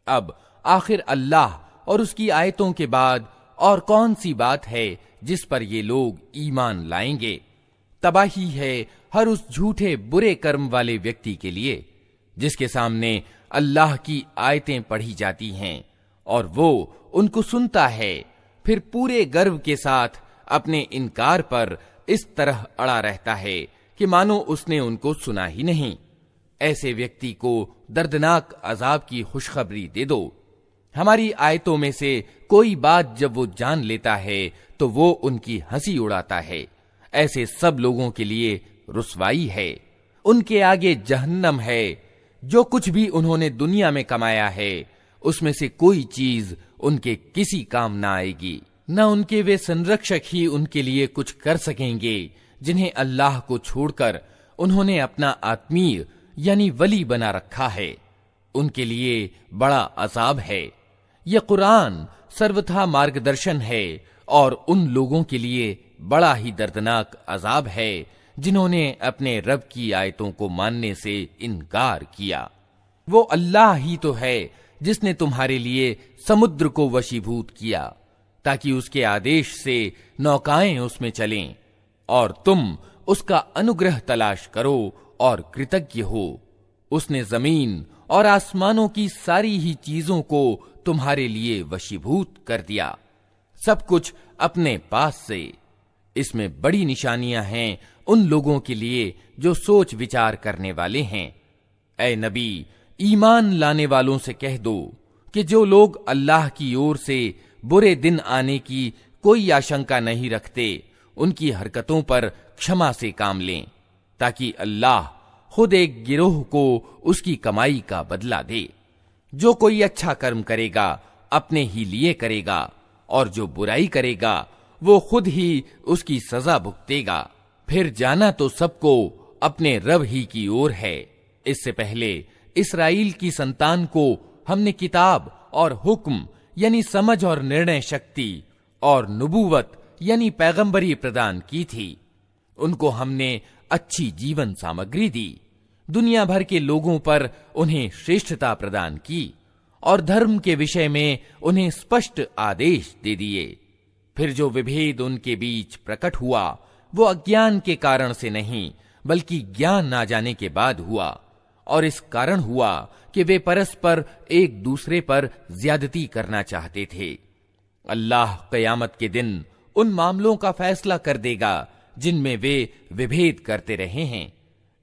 अब आखिर अल्लाह और उसकी आयतों के बाद और कौन सी बात है जिस पर ये लोग ईमान लाएंगे? तबाही है हर उस झूठे बुरे कर्म वाले व्यक्ति के लिए जिसके सामने अल्लाह की आयतें पढ़ी जाती हैं और वो उनको सुनता है, फिर पूरे गर्व के साथ अपने इनकार पर इस तरह अड़ा रहता है कि मानो उसने उनको सुना ही नहीं। ऐसे व्यक्ति को दर्दनाक अजाब की खुशखबरी दे दो। हमारी आयतों में से कोई बात जब वो जान लेता है तो वो उनकी हंसी उड़ाता है। ऐसे सब लोगों के लिए रुसवाई है। उनके आगे जहन्नम है। जो कुछ भी उन्होंने दुनिया में कमाया है उसमें से कोई चीज उनके किसी काम ना आएगी। न उनके वे संरक्षक ही उनके लिए कुछ कर सकेंगे जिन्हें अल्लाह को छोड़कर उन्होंने अपना आत्मीय यानी वली बना रखा है। उनके लिए बड़ा अजाब है। यह कुरान सर्वथा मार्गदर्शन है और उन लोगों के लिए बड़ा ही दर्दनाक अजाब है जिन्होंने अपने रब की आयतों को मानने से इनकार किया। वो अल्लाह ही तो है जिसने तुम्हारे लिए समुद्र को वशीभूत किया ताकि उसके आदेश से नौकाएं उसमें चलें और तुम उसका अनुग्रह तलाश करो और कृतज्ञ हो। उसने जमीन और आसमानों की सारी ही चीजों को तुम्हारे लिए वशीभूत कर दिया, सब कुछ अपने पास से। इसमें बड़ी निशानियां हैं उन लोगों के लिए जो सोच विचार करने वाले हैं। ऐ नबी, ईमान लाने वालों से कह दो कि जो लोग अल्लाह की ओर से बुरे दिन आने की कोई आशंका नहीं रखते उनकी हरकतों पर क्षमा से काम लें ताकि अल्लाह खुद एक गिरोह को उसकी कमाई का बदला दे। जो कोई अच्छा कर्म करेगा अपने ही लिए करेगा और जो बुराई करेगा वो खुद ही उसकी सजा भुगतेगा। फिर जाना तो सबको अपने रब ही की ओर है। इससे पहले इस्राएल की संतान को हमने किताब और हुक्म यानी समझ और निर्णय शक्ति और नबूवत यानी पैगंबरी प्रदान की थी। उनको हमने अच्छी जीवन सामग्री दी, दुनिया भर के लोगों पर उन्हें श्रेष्ठता प्रदान की और धर्म के विषय में उन्हें स्पष्ट आदेश दे दिए। फिर जो विभेद उनके बीच प्रकट हुआ वो अज्ञान के कारण से नहीं बल्कि ज्ञान ना जाने के बाद हुआ, और इस कारण हुआ कि वे परस्पर एक दूसरे पर ज्यादती करना चाहते थे। अल्लाह क़यामत के दिन उन मामलों का फैसला कर देगा जिनमें वे विभेद करते रहे हैं।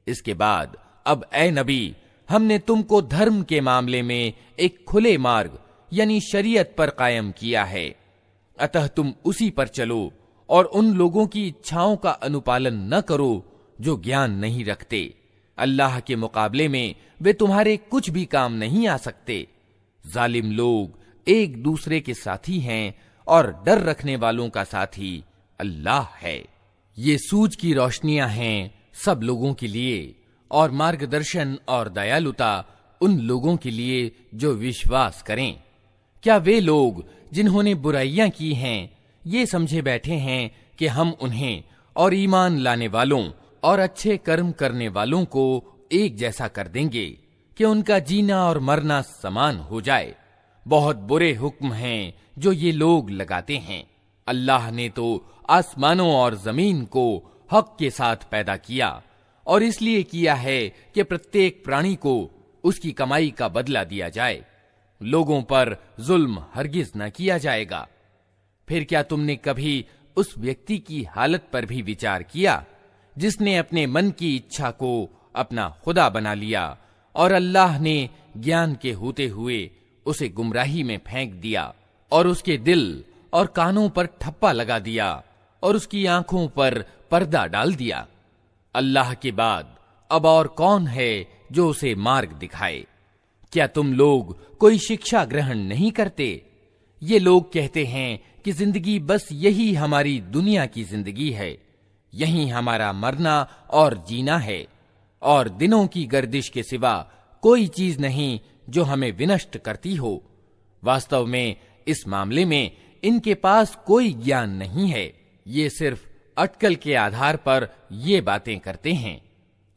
इसके बाद अब ए नबी, हमने तुमको धर्म के मामले में एक खुले मार्ग यानी शरीयत पर कायम किया है, अतः तुम उसी पर चलो और उन लोगों की इच्छाओं का अनुपालन न करो जो ज्ञान नहीं रखते। अल्लाह के मुकाबले में वे तुम्हारे कुछ भी काम नहीं आ सकते। जालिम लोग एक दूसरे के साथी हैं और डर रखने वालों का साथी अल्लाह है। ये सूझ की रोशनियां हैं सब लोगों के लिए और मार्गदर्शन और दयालुता उन लोगों के लिए जो विश्वास करें। क्या वे लोग जिन्होंने बुराइयां की हैं ये समझे बैठे हैं कि हम उन्हें और ईमान लाने वालों और अच्छे कर्म करने वालों को एक जैसा कर देंगे कि उनका जीना और मरना समान हो जाए? बहुत बुरे हुक्म हैं जो ये लोग लगाते हैं। अल्लाह ने तो आसमानों और जमीन को हक के साथ पैदा किया और इसलिए किया है कि प्रत्येक प्राणी को उसकी कमाई का बदला दिया जाए। लोगों पर जुल्म हरगिज न किया जाएगा। फिर क्या तुमने कभी उस व्यक्ति की हालत पर भी विचार किया जिसने अपने मन की इच्छा को अपना खुदा बना लिया और अल्लाह ने ज्ञान के होते हुए उसे गुमराही में फेंक दिया और उसके दिल और कानों पर ठप्पा लगा दिया और उसकी आंखों पर पर्दा डाल दिया? अल्लाह के बाद अब और कौन है जो उसे मार्ग दिखाए? क्या तुम लोग कोई शिक्षा ग्रहण नहीं करते? ये लोग कहते हैं कि जिंदगी बस यही हमारी दुनिया की जिंदगी है, यही हमारा मरना और जीना है और दिनों की गर्दिश के सिवा कोई चीज नहीं जो हमें विनष्ट करती हो। वास्तव में इस मामले में इनके पास कोई ज्ञान नहीं है। ये सिर्फ अटकल के आधार पर ये बातें करते हैं,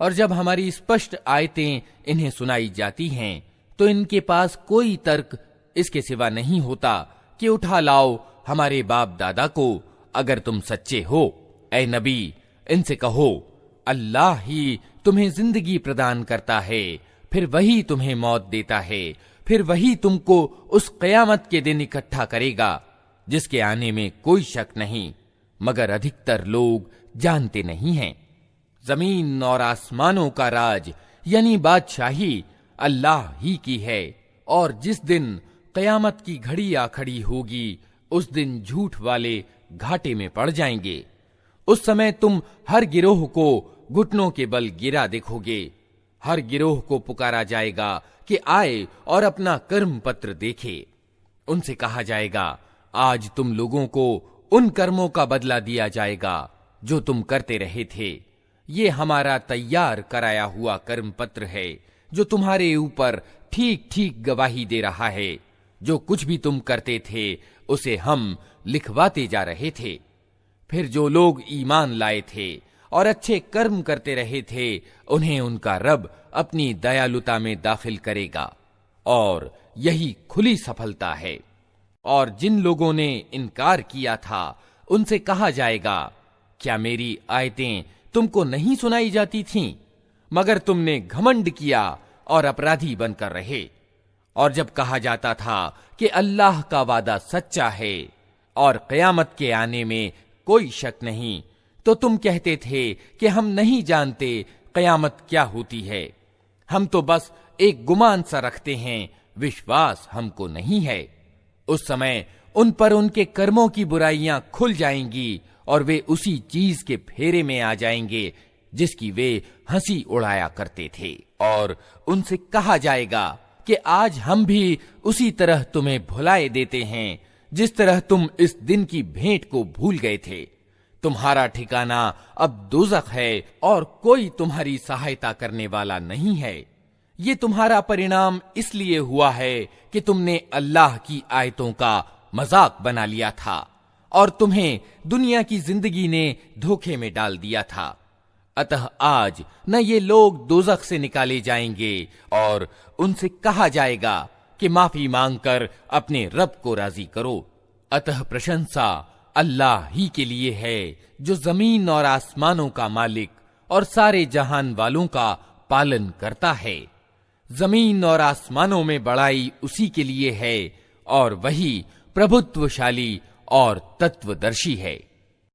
और जब हमारी स्पष्ट आयतें इन्हें सुनाई जाती हैं तो इनके पास कोई तर्क इसके सिवा नहीं होता कि उठा लाओ हमारे बाप दादा को, अगर तुम सच्चे हो। ऐ नबी, इनसे कहो, अल्लाह ही तुम्हें जिंदगी प्रदान करता है, फिर वही तुम्हें मौत देता है, फिर वही तुमको उस क़यामत के दिन इकट्ठा करेगा जिसके आने में कोई शक नहीं, मगर अधिकतर लोग जानते नहीं हैं। जमीन और आसमानों का राज यानी बादशाही अल्लाह ही की है, और जिस दिन क़यामत की घड़ी आ खड़ी होगी उस दिन झूठ वाले घाटे में पड़ जाएंगे। उस समय तुम हर गिरोह को घुटनों के बल गिरा देखोगे। हर गिरोह को पुकारा जाएगा कि आए और अपना कर्म पत्र देखे। उनसे कहा जाएगा, आज तुम लोगों को उन कर्मों का बदला दिया जाएगा जो तुम करते रहे थे। ये हमारा तैयार कराया हुआ कर्म पत्र है जो तुम्हारे ऊपर ठीक ठीक गवाही दे रहा है। जो कुछ भी तुम करते थे उसे हम लिखवाते जा रहे थे। फिर जो लोग ईमान लाए थे और अच्छे कर्म करते रहे थे उन्हें उनका रब अपनी दयालुता में दाखिल करेगा, और यही खुली सफलता है। और जिन लोगों ने इनकार किया था उनसे कहा जाएगा, क्या मेरी आयतें तुमको नहीं सुनाई जाती थीं? मगर तुमने घमंड किया और अपराधी बनकर रहे। और जब कहा जाता था कि अल्लाह का वादा सच्चा है और क़यामत के आने में कोई शक नहीं, तो तुम कहते थे कि हम नहीं जानते क़यामत क्या होती है, हम तो बस एक गुमान सा रखते हैं, विश्वास हमको नहीं है। उस समय उन पर उनके कर्मों की बुराइयां खुल जाएंगी और वे उसी चीज के फेरे में आ जाएंगे जिसकी वे हंसी उड़ाया करते थे। और उनसे कहा जाएगा कि आज हम भी उसी तरह तुम्हें भुलाए देते हैं जिस तरह तुम इस दिन की भेंट को भूल गए थे। तुम्हारा ठिकाना अब दोज़ख है और कोई तुम्हारी सहायता करने वाला नहीं है। ये तुम्हारा परिणाम इसलिए हुआ है कि तुमने अल्लाह की आयतों का मजाक बना लिया था और तुम्हें दुनिया की जिंदगी ने धोखे में डाल दिया था। अतः आज न ये लोग दोज़ख से निकाले जाएंगे और उनसे कहा जाएगा कि माफी मांगकर अपने रब को राजी करो। अतः प्रशंसा अल्लाह ही के लिए है जो जमीन और आसमानों का मालिक और सारे जहान वालों का पालन करता है। जमीन और आसमानों में बड़ाई उसी के लिए है और वही प्रभुत्वशाली और तत्वदर्शी है।